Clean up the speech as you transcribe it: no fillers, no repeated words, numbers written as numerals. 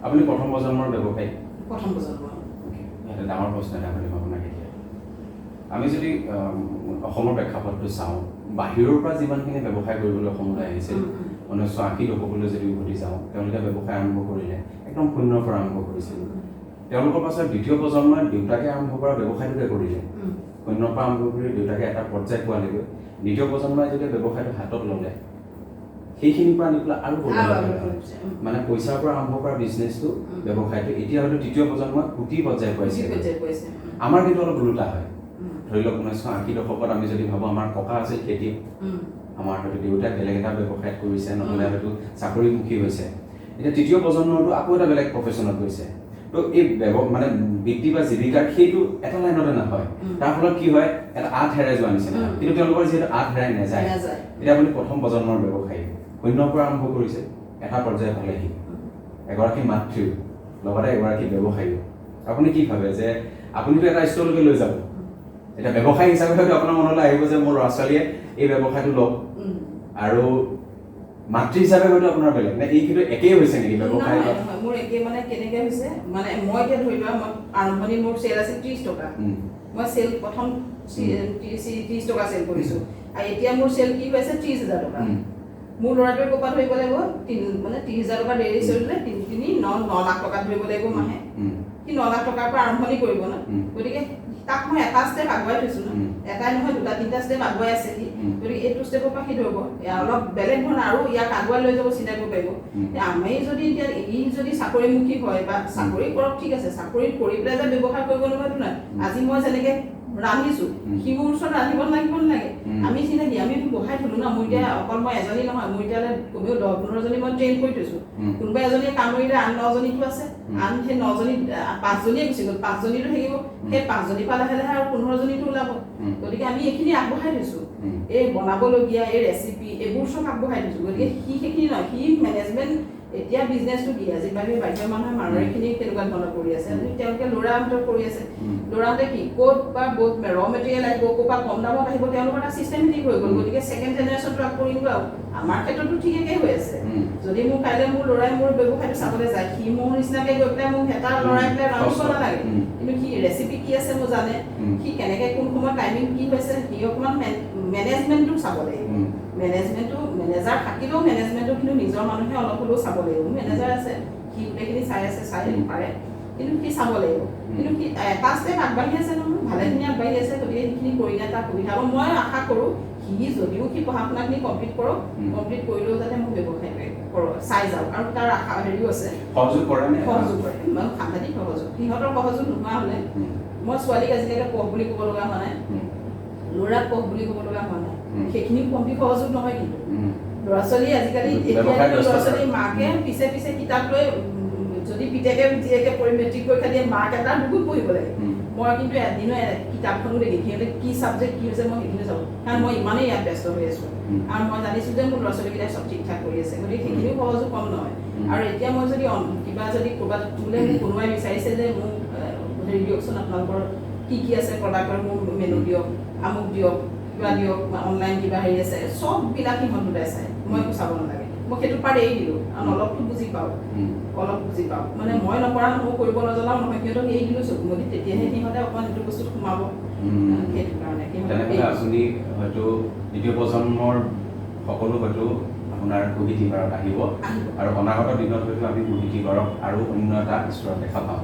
আপুনি প্ৰথম প্ৰজন্মৰ ব্যৱসায়ী? প্ৰথম প্ৰজন্মৰ। এটা ডাঙৰ প্ৰশ্ন এটা সুধিম আপোনাক এতিয়া। আমি যদি অসমৰ প্ৰেক্ষাপটটো চাওঁ, বাহিৰৰ পৰা যিমানখিনি ব্যৱসায় কৰিবলৈ অসমলৈ আহিছিল 1980 দশকলৈ যদি উভতি যাওঁ, তেওঁলোকে ব্যৱসায় আৰম্ভ কৰিলে একদম শূন্যৰ পৰা আৰম্ভ কৰিছিল। তেওঁলোকৰ পাছত দ্বিতীয় প্ৰজন্মই দেউতাকে আৰম্ভ কৰা ব্যৱসায়টোকে কৰিলে, শূন্যৰ পৰা আৰম্ভ কৰি দেউতাকে এটা পৰ্যায় পোৱালেগৈ। দ্বিতীয় প্ৰজন্মই যেতিয়া ব্যৱসায়টো হাতত ল'লে, সেইখিনিৰ পৰা আনি পেলাই আৰু মানে পইচাৰ পৰা আৰম্ভ কৰা বিজনেছটো ব্যৱসায়টো এতিয়া হয়তো তৃতীয় প্ৰজন্মই কোটি পৰ্যায় পাইছে। আমাৰ কিন্তু অলপ ওলোটা হয়। ধৰি লওক 1980 দশকত আমি যদি ভাবোঁ আমাৰ ককা আছিল খেতিয়ক, আমাৰ হয়তো দেউতাই বেলেগ এটা ব্যৱসায়ত কৰিছে, নহ'লে হয়তো চাকৰিমুখী হৈছে। এতিয়া তৃতীয় প্ৰজন্মটো আকৌ এটা বেলেগ প্ৰফেশ্যনত গৈছে। তো এই মানে বৃত্তি বা জীৱিকাৰ সেইটো এটা লাইনতে নহয়। তাৰ ফলত কি হয়, এটা আঠ হেৰাই যোৱা নিচিনা। কিন্তু তেওঁলোকৰ যিহেতু আঠ হেৰাই নাযায়, এতিয়া আপুনি প্ৰথম প্ৰজন্মৰ ব্যৱসায়ী শূন্যৰ পৰা আৰম্ভ কৰিছে, এটা পৰ্যায় পালেহি, এগৰাকী মাতৃও লগতে এগৰাকী ব্যৱসায়ীও। আপুনি কি ভাবে যে আপুনিতো এটা স্তৰলৈকে লৈ যাব, এতিয়া ব্যৱসায়ী হিচাপে হয়তো আপোনাৰ মনলৈ আহিব যে মোৰ ল'ৰা ছোৱালীয়ে এই ব্যৱসায়টো লওক, আৰু মাতৃ হিচাপে হয়তো আপোনাৰ বেলেগ নে এই কিন্তু একেই হৈছে নেকি ব্যৱসায়? মোৰ একে মানে কেনেকৈ হৈছে, মানে মই এতিয়া ধৰি লোৱা মই আৰম্ভণি মোৰ চেল আছিল 30 টকা, মই চেল প্ৰথম 30 টকা চেল কৰিছোঁ, আৰু এতিয়া মোৰ চেল কি হৈছে 30,000 টকা। মোৰ ল'ৰাটোৱে ক'ৰবাত ধৰিব লাগিব মানে 30,000 টকা ডেইলি চলিলে 9 লাখ টকা ধৰিব লাগিব মাহে। সি 9 লাখ টকাৰ পৰা আৰম্ভণি কৰিব ন, গতিকে তাক মই এটা ষ্টেপ আগুৱাই থৈছোঁ ন, এটাই নহয় দুটা তিনিটা ষ্টেপ আগুৱাই আছে সি, গতিকে এইটো ষ্টেপৰ পৰা সি ধৰিব অলপ বেলেগ ধৰণৰ আৰু ইয়াক আগুৱাই লৈ যাব চিন্তা কৰিব পাৰিব। আমি যদি এতিয়া ই যদি চাকৰিমুখী হয় বা চাকৰি কৰক ঠিক আছে, চাকৰি কৰি পেলাই যে ব্যৱসায় কৰিব নোৱাৰিটো নাই। আজি মই যেনেকে ৰান্ধিছোঁ, সি মোৰ ওচৰত ৰান্ধিব লাগিব নালাগে, আমি চিনাকি, আমি বহাই থলো ন। মোৰ এতিয়া অকল মই এজনী নহয়, মোৰ এতিয়া কমেও 10-15জনী মই ট্ৰেইন কৰি থৈছোঁ। কোনোবা এজনীয়ে কাম কৰিলে আন 9জনীটো আছে, আন সেই 9জনী 5জনীয়ে গুচি গ'ল, 5জনীটো থাকিব, সেই 5জনী পৰা লাহে লাহে আৰু 15জনীটো ওলাব। গতিকে আমি এইখিনি আগবঢ়াই থৈছোঁ, এই বনাবলগীয়া এই ৰেচিপি এইবোৰ চব আগবঢ়াই থৈছোঁ। গতিকে সি সেইখিনি নহয়, সি মেনেজমেণ্ট এতিয়া বিজনেছটো কি আজি বাহিৰৰ মানুহে মাৰোৱাৰীখিনি তেনেকুৱা ধৰণৰ কৰি আছে, তেওঁলোকে ল'ৰাহঁতৰ কৰি আছে। ল'ৰাহঁতে কি ক'ত বা বহুত ৰ মেটেৰিয়েল আহিব, ক'ৰবাত কম দামত আহিব, তেওঁলোকৰ এটা চিষ্টেমেটিক হৈ গ'ল। গতিকে ছেকেণ্ড জেনেৰেশ্যনটো আকৌ কৰিম আৰু আমাৰ ক্ষেত্ৰতো ঠিক একেই হৈ আছে। যদি মোৰ কাইলৈ মোৰ ল'ৰাই মোৰ ব্যৱসায়টো চাবলৈ যায়, সি মোৰ নিচিনাকৈ গৈ পেলাই মোক এটা লৰাই পেলাই ৰান্ধিব নালাগে, কিন্তু সি ৰেচিপি কি আছে মোৰ জানে, সি কেনেকৈ কোন সময়ত টাইমিং কি হৈছে, সি অকণমান মেনেজমেণ্টটো চাব লাগিব। মেনেজমেণ্টটো মেনেজাৰ থাকিলেও মেনেজমেণ্টটো কিন্তু নিজৰ মানুহে অলপ হ'লেও চাব লাগিব। মেনেজাৰ আছে, সি গোটেইখিনি চাই আছে, চাই পাৰে, কিন্তু সি চাব লাগিব। কিন্তু সি এটা ষ্টেপ আগবাঢ়ি আছে নহয়, ভালেখিনি আগবাঢ়ি আছে, গতিকে সেইখিনি কৰিলে তাৰ সুবিধা হ'ব। মই আশা কৰোঁ সি যদিও সি পঢ়া শুনাখিনি কমপ্লিট কৰক, কমপ্লিট কৰিলেও যাতে মোৰ ব্যৱসায়টোৱে কৰক চাই যাওক, আৰু তাৰ আশা হেৰিও আছে। সহযোগ কৰে নে? সহযোগ কৰে, মানে সাংঘাতিক সহযোগ। সিহঁতৰ সহযোগ নোহোৱা হ'লে মই ছোৱালীক আজিলৈকে পঢ় বুলি ক'ব লগা হোৱা নাই, ল'ৰাক পঢ় বুলি ক'ব লগা হোৱা নাই, সেইখিনি কমপ্লিট সহযোগ নহয়। কিন্তু ল'ৰা ছোৱালী আজিকালি এতিয়া ল'ৰা ছোৱালীৰ মাকে পিছে পিছে কিতাপ লৈ, যদি পিতেকে জীয়েকে মেট্ৰিক পৰীক্ষা দিয়ে, মাক এটা দুগুণ পঢ়িব লাগে। মই কিন্তু এদিনো কিতাপখনো দেখি সিহঁতে কি ছাবজেক্ট কি হৈছে মই সেইখিনি চাব, কাৰণ মই ইমানেই ইয়াত ব্যস্ত হৈ আছোঁ, আৰু মই জানিছোঁ যে মোৰ ল'ৰা ছোৱালীকেইটাই চব ঠিক ঠাক কৰি আছে, গতিকে সেইখিনিও সহযোগ কম নহয়। আৰু এতিয়া মই যদি কিবা যদি ক'ৰবাত বোলে মোক কোনোবাই বিচাৰিছে যে মোক হেৰি দিয়কচোন, আপোনালোকৰ কি কি আছে প্ৰডাক্টৰ, মোৰ মেনু দিয়ক, আমুক দিয়ক, কিবা দিয়ক, অনলাইন কিবা হেৰি আছে, চববিলাক সিহঁত দুটাই চাই, মই একো চাব নালাগে। মই সেইটো পাৰ্ট এৰি দিলোঁ, কাৰণ অলপটো বুজি পাওঁ, অলপ বুজি পাওঁ, মানে মই নকৰা নহয়, কৰিব নজনাও নহয়, সিহঁতক এৰি দিলোঁ চকু মুদি, তেতিয়াহে সিহঁতে অকণমান এইটো বস্তুত সোমাব। সেইটো কাৰণে তেনেহ'লে আপুনি হয়তো দ্বিতীয় প্ৰজন্মৰ সকলো হয়তো আপোনাৰ কুহিতিবাৰত আহিব, আৰু অনাগত দিনত হয়তো আমি কুহিতিবাৰক আৰু অন্য এটা স্তৰত দেখা পাওঁ।